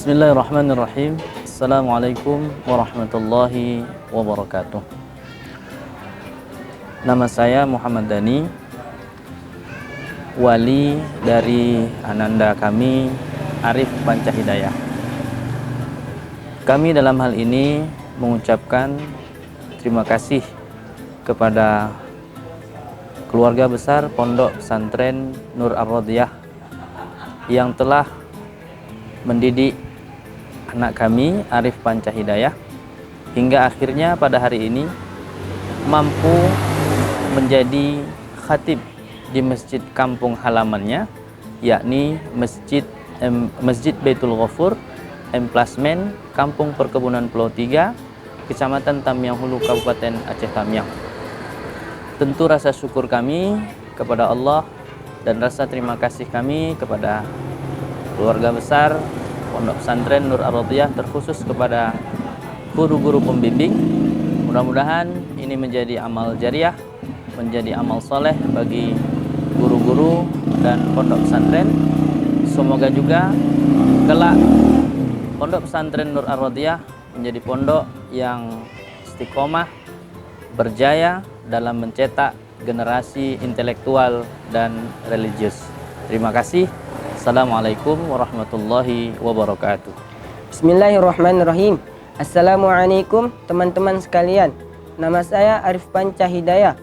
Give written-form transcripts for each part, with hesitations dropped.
Bismillahirrahmanirrahim. Assalamualaikum warahmatullahi wabarakatuh. Nama saya Muhammad Dani, wali dari ananda kami Arif Pancahidayah. Kami dalam hal ini mengucapkan terima kasih kepada keluarga besar Pondok Pesantren Nur Ar-Rodiyah yang telah mendidik anak kami Arif Pancahidayah hingga akhirnya pada hari ini mampu menjadi khatib di masjid kampung halamannya, yakni Masjid Baitul Ghafur, emplasmen Kampung Perkebunan Pulau 3, Kecamatan Tamiang Hulu, Kabupaten Aceh Tamiang. Tentu rasa syukur kami kepada Allah dan rasa terima kasih kami kepada keluarga besar Pondok Pesantren Nur Ar-Rodiyah, terkhusus kepada guru-guru pembimbing. Mudah-mudahan ini menjadi amal jariah, menjadi amal soleh bagi guru-guru dan pondok pesantren. Semoga juga kelak Pondok Pesantren Nur Ar-Rodiyah menjadi pondok yang istiqomah, berjaya dalam mencetak generasi intelektual dan religius. Terima kasih. Assalamualaikum warahmatullahi wabarakatuh. Bismillahirrahmanirrahim. Assalamualaikum teman-teman sekalian. Nama saya Arif Pancahidayah.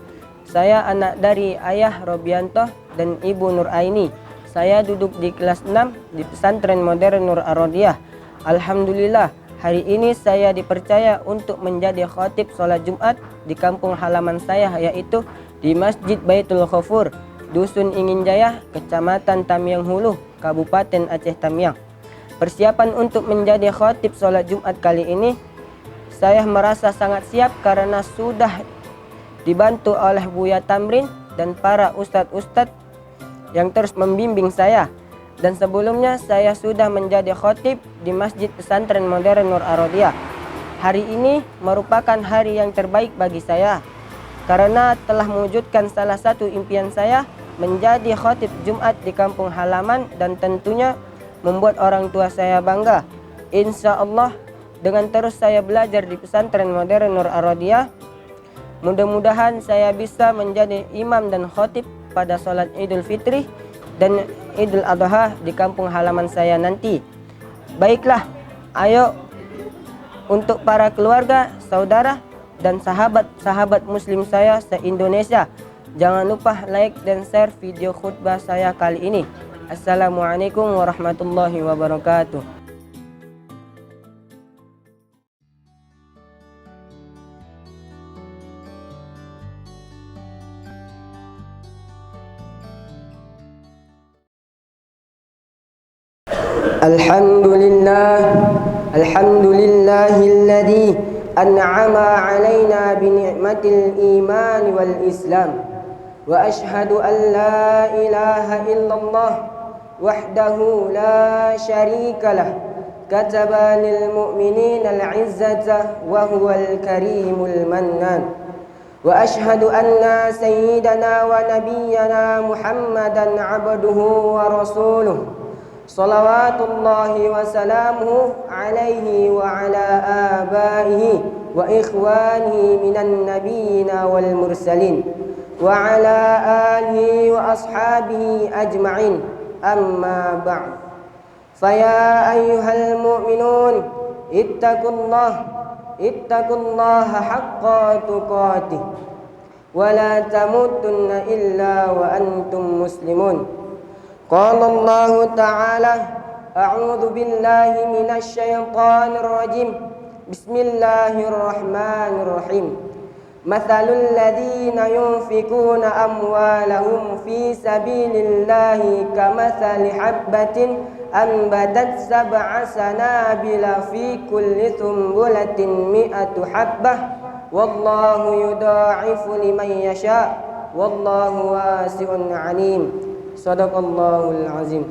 Saya anak dari ayah Robianto dan ibu Nur Aini. Saya duduk di kelas 6 di pesantren modern Nur Ar-Rodiyah. Alhamdulillah, hari ini saya dipercaya untuk menjadi khatib sholat Jumat di kampung halaman saya, yaitu di Masjid Baitul Ghafur, Dusun Ingin Jaya, Kecamatan Tamiang Hulu, Kabupaten Aceh Tamiang. Persiapan untuk menjadi khatib sholat Jumat kali ini, saya merasa sangat siap karena sudah dibantu oleh Buya Tamrin dan para ustadz-ustadz yang terus membimbing saya. Dan sebelumnya saya sudah menjadi khatib di Masjid Pesantren Modern Nur Ar-Rodiyah. Hari ini merupakan hari yang terbaik bagi saya karena telah mewujudkan salah satu impian saya, menjadi khatib Jumat di kampung halaman, dan tentunya membuat orang tua saya bangga. Insya Allah dengan terus saya belajar di pesantren modern Nur Ar-Rodiyah, mudah-mudahan saya bisa menjadi imam dan khatib pada sholat Idul Fitri dan Idul Adha di kampung halaman saya nanti. Baiklah, ayo untuk para keluarga, saudara, dan sahabat-sahabat muslim saya se-Indonesia, jangan lupa like dan share video khutbah saya kali ini. Assalamualaikum warahmatullahi wabarakatuh. Alhamdulillahilladzi an'ama alaina bi ni'matil iman wal islam. Wa ashhadu an la ilaha illallah wahdahu la syarika lah, kataba lil mu'minina al-'izzata wa huwal karimul mannan. Wa ashhadu anna sayyidana wa nabiyyana Muhammadan abduhu wa rasuluh, salawatullahi wa salamuhu alaihi wa ala abaihi wa ikhwanihi minan nabiyina wal mursalin wa ala alihi wa ashabihi ajma'in, amma ba'd. Faya ayyuhal mu'minun ittaqullaha haqqa tuqatih wa la tamutunna illa wa antum muslimun. Qala Allah ta'ala, a'udzu billahi minasy syaithanir rajim. Bismillahirrahmanirrahim. Mathalul ladzina yunfikuna amwalahum fi sabilillahi kamathali habbatin anbatat sab'a sanabila fi kulli sumbulatin mi'atu habbah wallahu yudha'ifu liman yasha wallahu wasi'un 'alim. Shadaqallahul azim.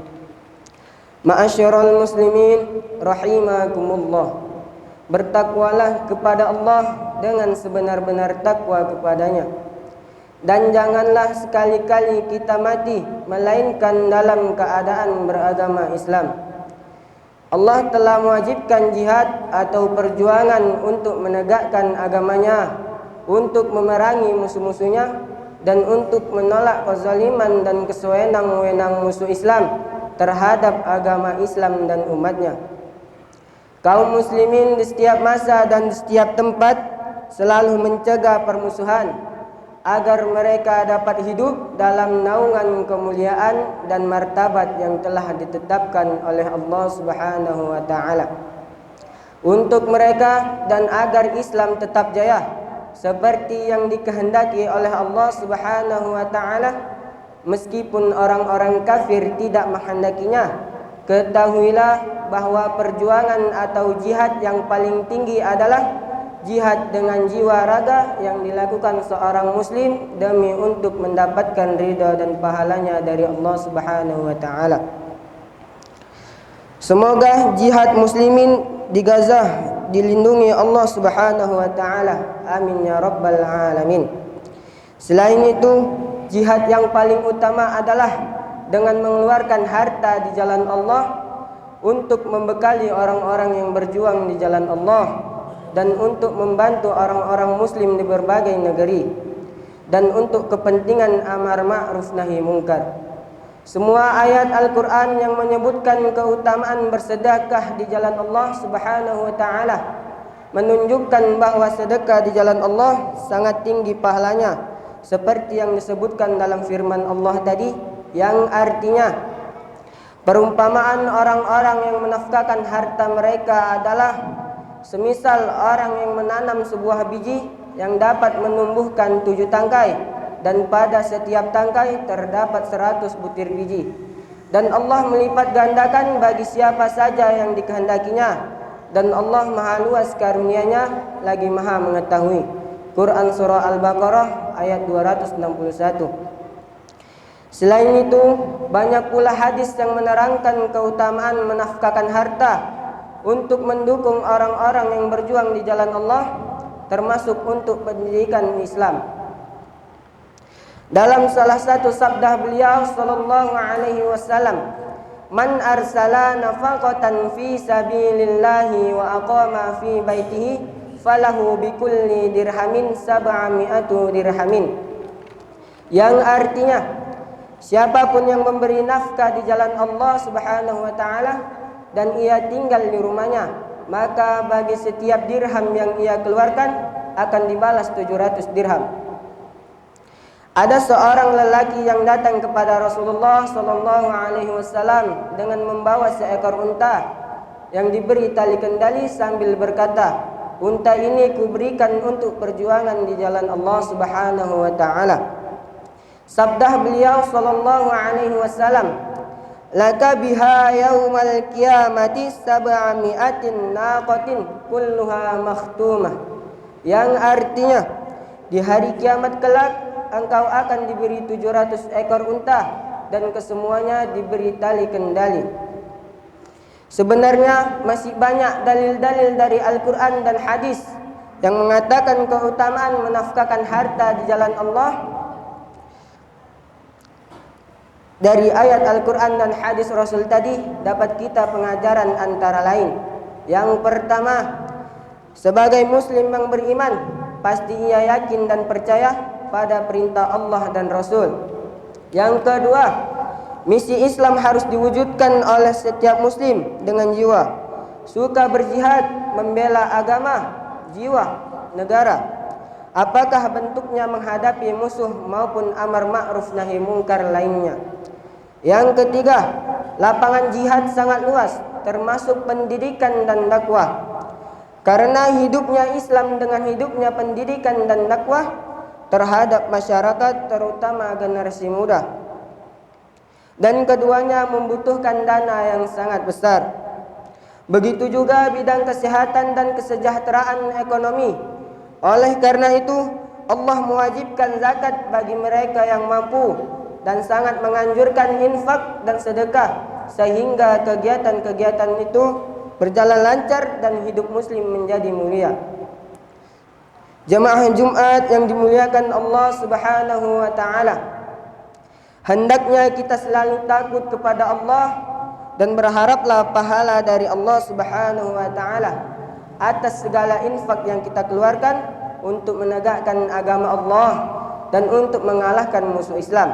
Ma'asyiral muslimin rahimakumullah. Bertakwalah kepada Allah dengan sebenar-benar takwa kepadanya, dan janganlah sekali-kali kita mati melainkan dalam keadaan beragama Islam. Allah telah mewajibkan jihad atau perjuangan untuk menegakkan agamanya, untuk memerangi musuh-musuhnya, dan untuk menolak kezaliman dan kesewenang-wenang musuh Islam terhadap agama Islam dan umatnya. Kaum muslimin di setiap masa dan di setiap tempat selalu mencegah permusuhan agar mereka dapat hidup dalam naungan kemuliaan dan martabat yang telah ditetapkan oleh Allah Subhanahu wa taala untuk mereka, dan agar Islam tetap jaya seperti yang dikehendaki oleh Allah Subhanahu wa taala, meskipun orang-orang kafir tidak menghendakinya. Ketahuilah bahwa perjuangan atau jihad yang paling tinggi adalah jihad dengan jiwa raga yang dilakukan seorang muslim demi untuk mendapatkan ridha dan pahalanya dari Allah Subhanahu wa taala. Semoga jihad muslimin di Gaza dilindungi Allah Subhanahu wa taala. Amin ya rabbal alamin. Selain itu, jihad yang paling utama adalah dengan mengeluarkan harta di jalan Allah untuk membekali orang-orang yang berjuang di jalan Allah dan untuk membantu orang-orang muslim di berbagai negeri dan untuk kepentingan amar ma'ruf nahi mungkar. Semua ayat Al-Quran yang menyebutkan keutamaan bersedekah di jalan Allah Subhanahu wa ta'ala menunjukkan bahwa sedekah di jalan Allah sangat tinggi pahalanya, seperti yang disebutkan dalam firman Allah tadi, yang artinya perumpamaan orang-orang yang menafkahkan harta mereka adalah semisal orang yang menanam sebuah biji yang dapat menumbuhkan 7 tangkai, dan pada setiap tangkai terdapat 100 butir biji. Dan Allah melipat gandakan bagi siapa saja yang dikehendakinya, dan Allah maha luas karunia-Nya lagi maha mengetahui. Quran Surah Al-Baqarah ayat 261. Selain itu, banyak pula hadis yang menerangkan keutamaan menafkahkan harta untuk mendukung orang-orang yang berjuang di jalan Allah, termasuk untuk pendidikan Islam. Dalam salah satu sabda beliau sallallahu alaihi wasallam, "Man arsala nafaqatan fi sabilillahi wa aqama fi baitihi falahu bikulli dirhamin 700 dirhamin." Yang artinya, siapapun yang memberi nafkah di jalan Allah Subhanahu wa taala dan ia tinggal di rumahnya, maka bagi setiap dirham yang ia keluarkan akan dibalas 700 dirham. Ada seorang lelaki yang datang kepada Rasulullah sallallahu alaihi wasallam dengan membawa seekor unta yang diberi tali kendali sambil berkata, "Unta ini kuberikan untuk perjuangan di jalan Allah Subhanahu wa taala." Sabda beliau sallallahu alaihi wasallam, "Laka biha yaumal qiyamati 700 naqatin kulluha makhtumah." Yang artinya, di hari kiamat kelak engkau akan diberi 700 ekor unta dan kesemuanya diberi tali kendali. Sebenarnya masih banyak dalil-dalil dari Al-Quran dan hadis yang mengatakan keutamaan menafkahkan harta di jalan Allah. Dari ayat Al-Quran dan hadis Rasul tadi dapat kita pengajaran antara lain. Yang pertama, sebagai muslim yang beriman, pasti ia yakin dan percaya pada perintah Allah dan Rasul. Yang kedua, misi Islam harus diwujudkan oleh setiap muslim dengan jiwa suka berjihad, membela agama, jiwa, negara. Apakah bentuknya menghadapi musuh maupun amar ma'ruf nahi mungkar lainnya. Yang ketiga, lapangan jihad sangat luas, termasuk pendidikan dan dakwah. Karena hidupnya Islam dengan hidupnya pendidikan dan dakwah terhadap masyarakat, terutama generasi muda. Dan keduanya membutuhkan dana yang sangat besar. Begitu juga bidang kesehatan dan kesejahteraan ekonomi. Oleh karena itu, Allah mewajibkan zakat bagi mereka yang mampu dan sangat menganjurkan infak dan sedekah, sehingga kegiatan-kegiatan itu berjalan lancar dan hidup muslim menjadi mulia. Jemaah Jumat yang dimuliakan Allah Subhanahu wa taala, hendaknya kita selalu takut kepada Allah dan berharaplah pahala dari Allah Subhanahu wa taala atas segala infak yang kita keluarkan untuk menegakkan agama Allah dan untuk mengalahkan musuh Islam.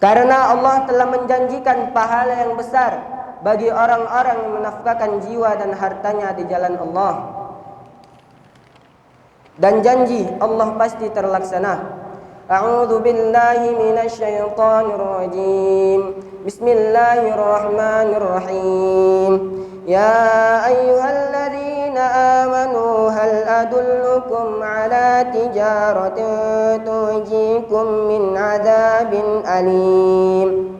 Karena Allah telah menjanjikan pahala yang besar bagi orang-orang yang menafkahkan jiwa dan hartanya di jalan Allah. Dan janji Allah pasti terlaksana. A'udzu billahi minasyaitonir rajim. Bismillahirrahmanirrahim. Ya ayyuhalladzina amanu hal adullukum ala tijaratin tunjikum min adzabin alim.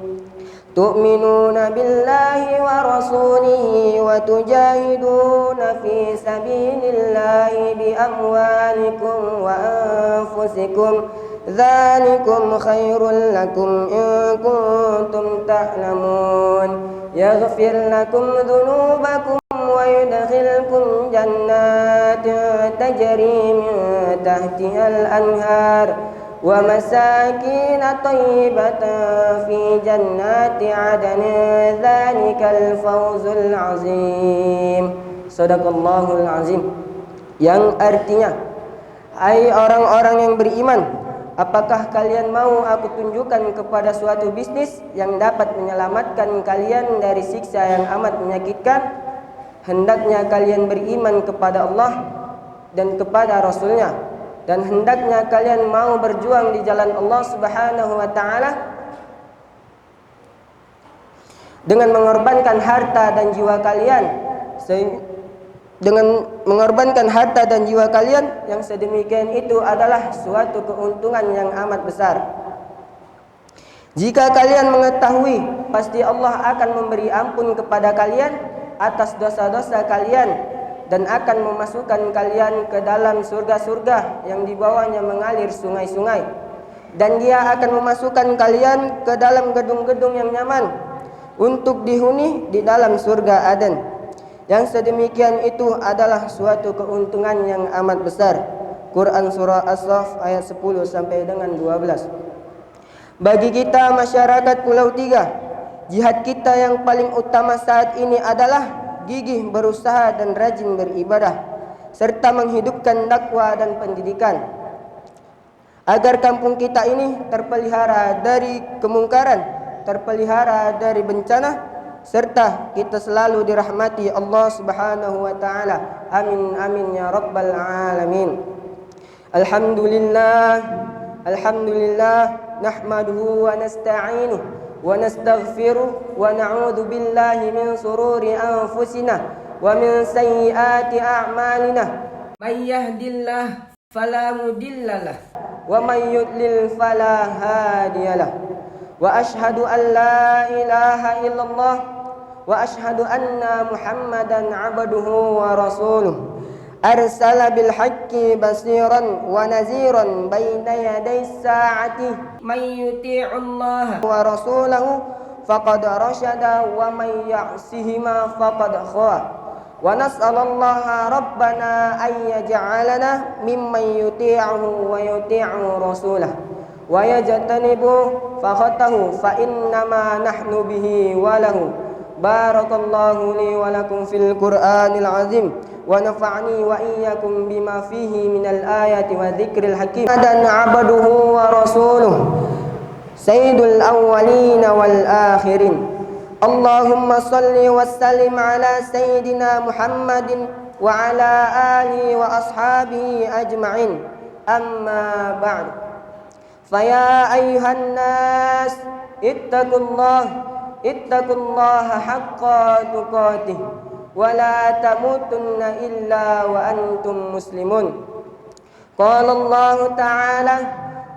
تؤمنون بالله ورسوله وتجاهدون في سبيل الله بأموالكم وأنفسكم ذلكم خير لكم إن كنتم تعلمون يغفر لكم ذنوبكم ويدخلكم جنات تجري من تحتها الأنهار ومساكين طيبة في جنات عدن ذلك الفوز العظيم. Sadaqallahul azim. Yang artinya, hai orang-orang yang beriman, apakah kalian mau aku tunjukkan kepada suatu bisnis yang dapat menyelamatkan kalian dari siksa yang amat menyakitkan? Hendaknya kalian beriman kepada Allah dan kepada Rasul-Nya, dan hendaknya kalian mau berjuang di jalan Allah Subhanahu wa taala dengan mengorbankan harta dan jiwa kalian, yang sedemikian itu adalah suatu keuntungan yang amat besar. Jika kalian mengetahui pasti Allah akan memberi ampun kepada kalian atas dosa-dosa kalian dan akan memasukkan kalian ke dalam surga-surga yang di bawahnya mengalir sungai-sungai, dan Dia akan memasukkan kalian ke dalam gedung-gedung yang nyaman untuk dihuni di dalam surga Aden. Yang sedemikian itu adalah suatu keuntungan yang amat besar. Quran surah As-Saff ayat 10 sampai dengan 12. Bagi kita masyarakat Pulau Tiga, jihad kita yang paling utama saat ini adalah gigih berusaha dan rajin beribadah, serta menghidupkan dakwah dan pendidikan, agar kampung kita ini terpelihara dari kemungkaran, terpelihara dari bencana, serta kita selalu dirahmati Allah Subhanahu wa taala. Amin amin ya rabbal alamin. Alhamdulillah, nahmaduhu wa nasta'inuhu ونستغفره ونعوذ بالله من شرور أنفسنا ومن سيئات أعمالنا من يهد الله فلا مضل له ومن يضلل فلا هادي له وأشهد أن لا إله إلا الله وأشهد أن محمدا عبده ورسوله أرسل بالحق بصيرا ونذيرا بين يدي الساعة من يطيع الله ورسوله فقد رشد ومن يعصهما فقد غوى ونسأل الله ربنا أن يجعلنا ممن يطيعه ويطيع رسوله ويجتنب فخطه فإنما نحن به وله. بارك الله لي ولكم في القرآن العظيم ونفعني وإياكم بما فيه من الآيات والذكر الحكيم. عبده ورسوله سيد الأولين والآخرين. اللهم صل وسلم على سيدنا محمد وعلى آله وأصحابه أجمعين. أما بعد، فيا أيها الناس اتقوا الله حق تقاته ولا تموتن إلا وأنتم مسلمون. قال الله تعالى: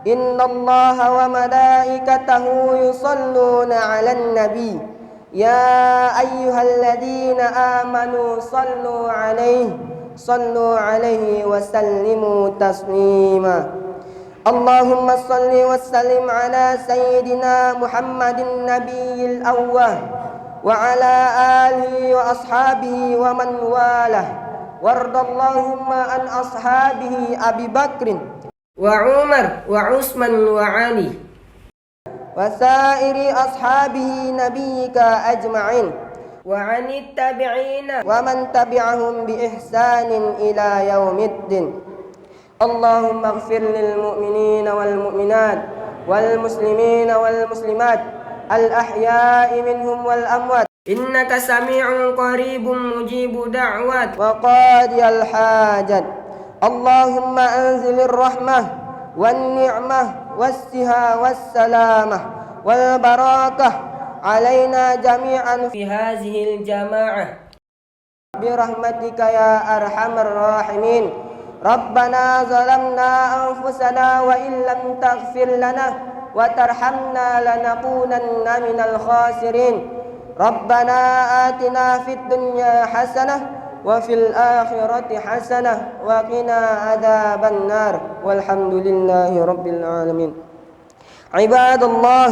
إن الله وملائكته يصلون على النبي يا أيها الذين آمنوا صلوا عليه وسلموا تسليما. اللهم صل وسلم على سيدنا محمد النبي الأول وعلى آله وأصحابه ومن والاه، وارض اللهم عن أصحابه أبي بكر وعمر وعثمان وعلي وسائر أصحابه نبيك أجمعين وعن التابعين ومن تبعهم بإحسان إلى يوم الدين. اللهم اغفر للمؤمنين والمؤمنات والمسلمين والمسلمات الأحياء منهم والأموات إنك سميع قريب مجيب دعوات وقاضي الحاجات. اللهم أنزل الرحمة والنعمة والسها والسلامة والبركة علينا جميعا في هذه الجماعة برحمتك يا أرحم الراحمين. ربنا ظلمنا أنفسنا وإن لم تغفر لنا وترحمنا لنكونن من الخاسرين. ربنا آتنا في الدنيا حسنة وفي الآخرة حسنة وقنا عذاب النار والحمد لله رب العالمين. عباد الله،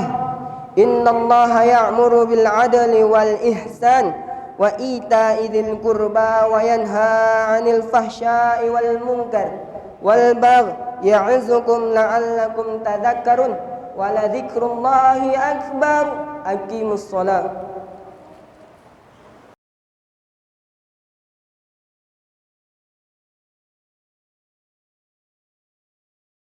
إن الله يأمر بالعدل والإحسان وإيتاء ذي القربى وينهى عن الفحشاء والمنكر والبغي يعظكم لعلكم تذكرون ولذكر الله أكبر. أقيموا الصلاة.